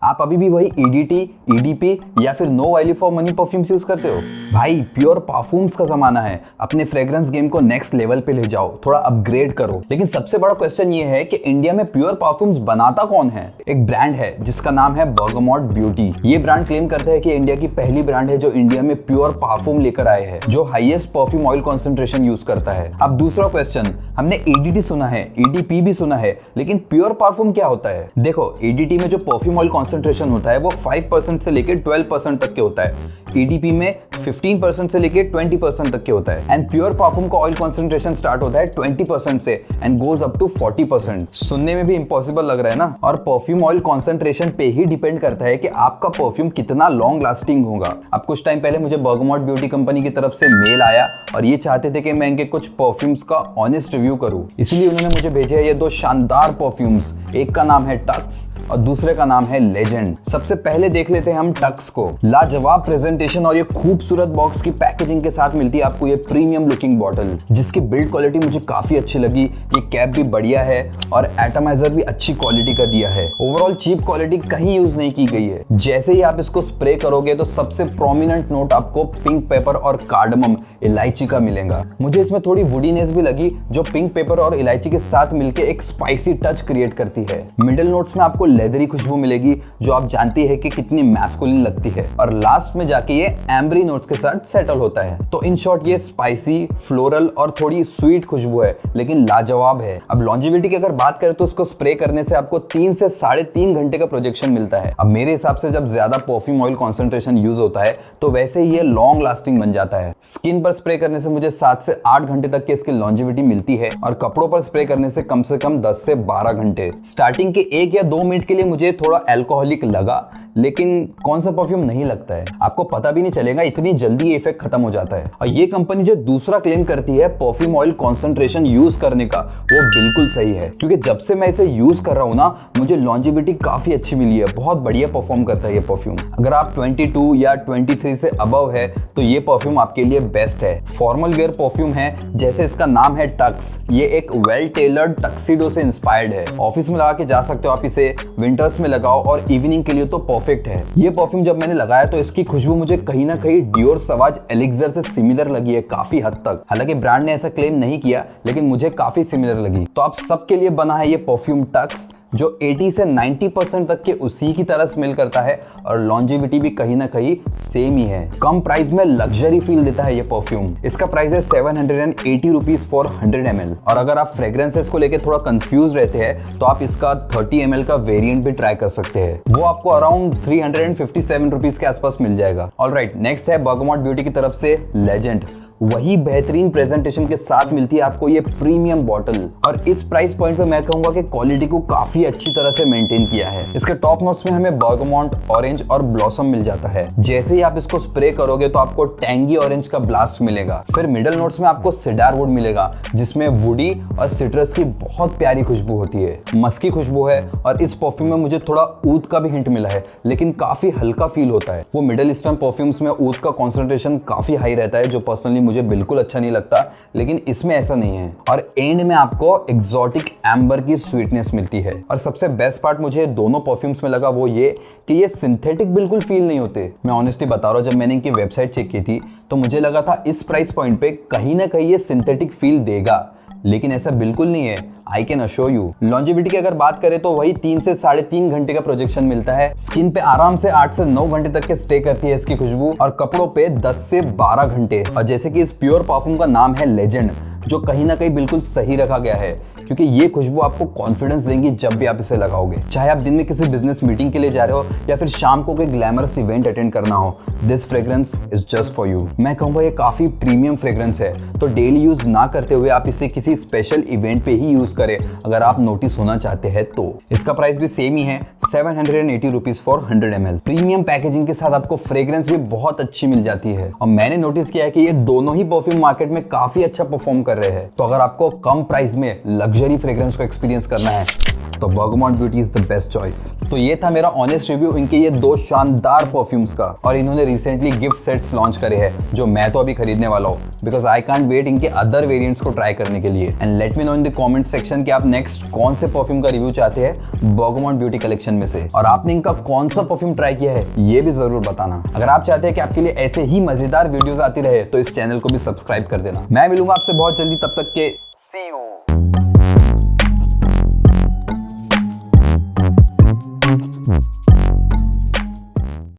आप अभी भी वही ईडीटी, ईडीपी या फिर no value for money perfumes use करते हो? भाई प्योर परफ्यूम्स का जमाना है, अपने फ्रेग्रेंस गेम को नेक्स्ट लेवल पे ले जाओ, थोड़ा अपग्रेड करो। लेकिन सबसे बड़ा क्वेश्चन ये है कि इंडिया में प्योर परफ्यूम्स बनाता कौन है? एक ब्रांड है जिसका नाम है बर्गामोट ब्यूटी। ये ब्रांड क्लेम करता है कि इंडिया की पहली ब्रांड है जो इंडिया में प्योर परफ्यूम लेकर आए हैं, जो highest perfume oil concentration use करता है। अब दूसरा क्वेश्चन, हमने ईडीटी सुना है, ईडीपी भी सुना है, लेकिन प्योर परफ्यूम क्या होता है? देखो, ईडीटी में जो परफ्यूम ऑयल कंसंट्रेशन होता है वो 5% से लेकर 12% तक के होता है। ईडीपी में 15% से लेकर 20% तक के होता है। एंड प्योर परफ्यूम का ऑयल कंसंट्रेशन स्टार्ट होता है 20% से एंड गोज अप टू 40%। सुनने में भी इम्पॉसिबल लग रहा है ना? और परफ्यूम ऑयल कंसंट्रेशन पे ही डिपेंड करता है कि आपका परफ्यूम कितना लॉन्ग लास्टिंग होगा। अब कुछ टाइम पहले मुझे बर्गामोट ब्यूटी कंपनी की तरफ से मेल आया और ये चाहते थे कि मैं इनके कुछ परफ्यूम्स का ऑनेस्ट रिव्यू करूं, इसलिए उन्होंने मुझे भेजे है ये दो शानदार परफ्यूम्स। एक का नाम है टक्स और दूसरे का नाम है लेजेंड। सबसे पहले देख लेते हैं हम टक्स को। लाजवाब प्रेजेंटेशन और ये खूबसूरत बॉक्स की पैकेजिंग के साथ मिलती है आपको ये प्रीमियम लुकिंग बॉटल, जिसकी बिल्ड क्वालिटी मुझे काफी अच्छी लगी। ये कैप भी बढ़िया है और एटमाइजर भी अच्छी क्वालिटी का दिया है। ओवरऑल चीप क्वालिटी कहीं यूज नहीं की गई है। जैसे ही आप इसको स्प्रे करोगे तो सबसे प्रोमिनेंट नोट आपको पिंक पेपर और कार्डमम, इलायची का मिलेगा। मुझे इसमें थोड़ी वुडीनेस भी लगी जो पिंक पेपर और इलायची के साथ मिलकर एक स्पाइसी टच क्रिएट करती है। मिडिल नोट्स में आपको लेदरी खुशबू मिलेगी जो आप जानती है कि कितनी मैस्कुलिन लगती है, और लास्ट में जाके ये एम्बरी नोट्स के साथ सेटल होता है। तो इन शॉर्ट ये स्पाइसी, फ्लोरल और थोड़ी स्वीट खुशबू है, लेकिन लाजवाब है। अब लॉन्जिविटी की अगर बात करें तो इसको स्प्रे करने से आपको 3 से 3.5 घंटे का प्रोजेक्शन मिलता है। अब मेरे हिसाब से जब ज्यादा परफ्यूम ऑयल कॉन्सेंट्रेशन यूज होता है तो वैसे ही ये लॉन्ग लास्टिंग बन जाता है। स्किन पर स्प्रे करने से मुझे 7 से 8 घंटे तक की इसकी लॉन्जिविटी मिलती है और कपड़ों पर स्प्रे करने से कम 10 से 12 घंटे। स्टार्टिंग के 1 या 2 मिनट के लिए मुझे थोड़ा अल्कोहलिक लगा, लेकिन कौन सा परफ्यूम नहीं लगता है, आपको पता भी नहीं चलेगा, इतनी जल्दी ये इफेक्ट खत्म हो जाता है। और ये कंपनी जो दूसरा क्लेम करती है परफ्यूम ऑयल कंसंट्रेशन यूज करने का, वो बिल्कुल सही है, क्योंकि जब से मैं इसे यूज कर रहा हूं ना मुझे लॉन्जिविटी काफी अच्छी मिली है। बहुत बढ़िया परफॉर्म करता है ये परफ्यूम। अगर आप 22 या 23 से अबव है तो ये परफ्यूम आपके लिए बेस्ट है। फॉर्मल वेयर परफ्यूम है, जैसे इसका नाम है टक्स। ये एक वेल टेलर्ड टक्सीडो से इंस्पायर्ड है। ऑफिस में लगा के जा सकते हो आप इसे, विंटर्स में लगाओ और इवनिंग के लिए तो परफेक्ट है। ये परफ्यूम जब मैंने लगाया तो इसकी खुशबू मुझे कहीं ना कहीं डियोर सवाज एलिक्सर से सिमिलर लगी है काफी हद तक। हालांकि ब्रांड ने ऐसा क्लेम नहीं किया, लेकिन मुझे काफी सिमिलर लगी। तो आप सबके लिए बना है ये परफ्यूम टक्स, जो 80 से 90% तक के उसी की तरह स्मेल करता है और लॉन्जिविटी भी कहीं ना कहीं सेम ही है। कम प्राइस में लग्जरी फील देता है ये परफ्यूम। इसका प्राइस है 780 रुपीज फॉर 100 ml। और अगर आप फ्रेग्रेंसेस को लेकर थोड़ा कंफ्यूज रहते हैं तो आप इसका 30 ml का वेरिएंट भी ट्राई कर सकते हैं। वो आपको अराउंड 357 रुपीज के आसपास मिल जाएगा। ऑलराइट, नेक्स्ट है बर्गामोट ब्यूटी की तरफ से लेजेंड। वही बेहतरीन प्रेजेंटेशन के साथ मिलती है आपको ये प्रीमियम बॉटल, और इस प्राइस पॉइंट पे मैं कहूंगा कि क्वालिटी को काफी अच्छी तरह से मेंटेन किया है। इसके टॉप नोट्स में हमें बर्गामोट, ऑरेंज और ब्लॉसम मिल जाता है। जैसे ही आप इसको स्प्रे करोगे तो आपको टैंगी ऑरेंज का ब्लास्ट मिलेगा। फिर मिडल नोट्स में आपको सिडार वुड मिलेगा, जिसमें वुडी और सिट्रस की बहुत प्यारी खुशबू होती है। मस्की खुशबू है और इस परफ्यूम में मुझे थोड़ा ऊद का भी हिंट मिला है, लेकिन काफी हल्का फील होता है। वो मिडल ईस्टर्न परफ्यूम्स में ऊद का कॉन्सेंट्रेशन काफी हाई रहता है, जो पर्सनली मुझे बिल्कुल अच्छा नहीं लगता, लेकिन इसमें ऐसा नहीं है। और एंड में आपको एक्सोटिक एम्बर की स्वीटनेस मिलती है। और सबसे बेस्ट पार्ट मुझे दोनों परफ्यूम्स में लगा वो ये कि ये सिंथेटिक बिल्कुल फील नहीं होते। मैं ऑनेस्टली बता रहा हूँ, जब मैंने इनकी वेबसाइट चेक की थी तो मुझे लगा था इस प्राइस पॉइंट पे कहीं ना कहीं ये सिंथेटिक फील देगा, लेकिन ऐसा बिल्कुल नहीं है। I can assure you. Longevity की अगर बात करें तो वही 3 से 3.5 घंटे का प्रोजेक्शन मिलता है। स्किन पे आराम से 8 से 9 घंटे तक के स्टे करती है इसकी खुशबू, और कपड़ों पे 10 से 12 घंटे। और जैसे कि इस प्योर परफ्यूम का नाम है लेजेंड, जो कहीं ना कहीं बिल्कुल सही रखा गया है, क्योंकि ये खुशबू आपको कॉन्फिडेंस देंगी जब भी आप इसे लगाओगे। चाहे आप दिन में किसी बिजनेस मीटिंग के लिए जा रहे हो या फिर शाम को कोई ग्लैमरस इवेंट अटेंड करना हो, this fragrance is just for you. मैं कहूँगा ये काफी प्रीमियम फ्रेग्रेंस है, तो डेली यूज ना करते हुए आप इसे किसी स्पेशल इवेंट पे ही यूज करें अगर आप नोटिस होना चाहते हैं तो। इसका प्राइस भी सेम ही है, 780 rupees for 100 ml। Premium packaging के साथ आपको फ्रेग्रेंस भी बहुत अच्छी मिल जाती है, और मैंने नोटिस किया है कि ये दोनों ही परफ्यूम मार्केट में काफी अच्छा परफॉर्म कर रहे हैं, तो अगर आपको कम प्राइस में लग्जरी फ्रेग्रेंस को एक्सपीरियंस करना है तो Bergamont beauty is the best choice. तो ये था मेरा ऑनेस्ट रिव्यू इनके ये 2 शानदार परफ्यूम्स का, और इन्होंने रिसेंटली गिफ्ट सेट्स लॉन्च करे हैं जो मैं तो अभी खरीदने वाला हूँ, बिकॉज आई कांट वेट इनके अदर वेरिएंट्स को ट्राई करने के लिए। And let me know in the comment section कि आप नेक्स्ट कौन से परफ्यूम का रिव्यू चाहते हैं बर्गमॉन्ट ब्यूटी कलेक्शन में से, और आपने इनका कौन सा परफ्यूम ट्राई किया है ये भी जरूर बताना। अगर आप चाहते हैं कि आपके लिए ऐसे ही मजेदार वीडियोस आती रहे तो इस चैनल को भी सब्सक्राइब कर देना। मैं मिलूंगा आपसे बहुत जल्दी, तब तक के सी यू।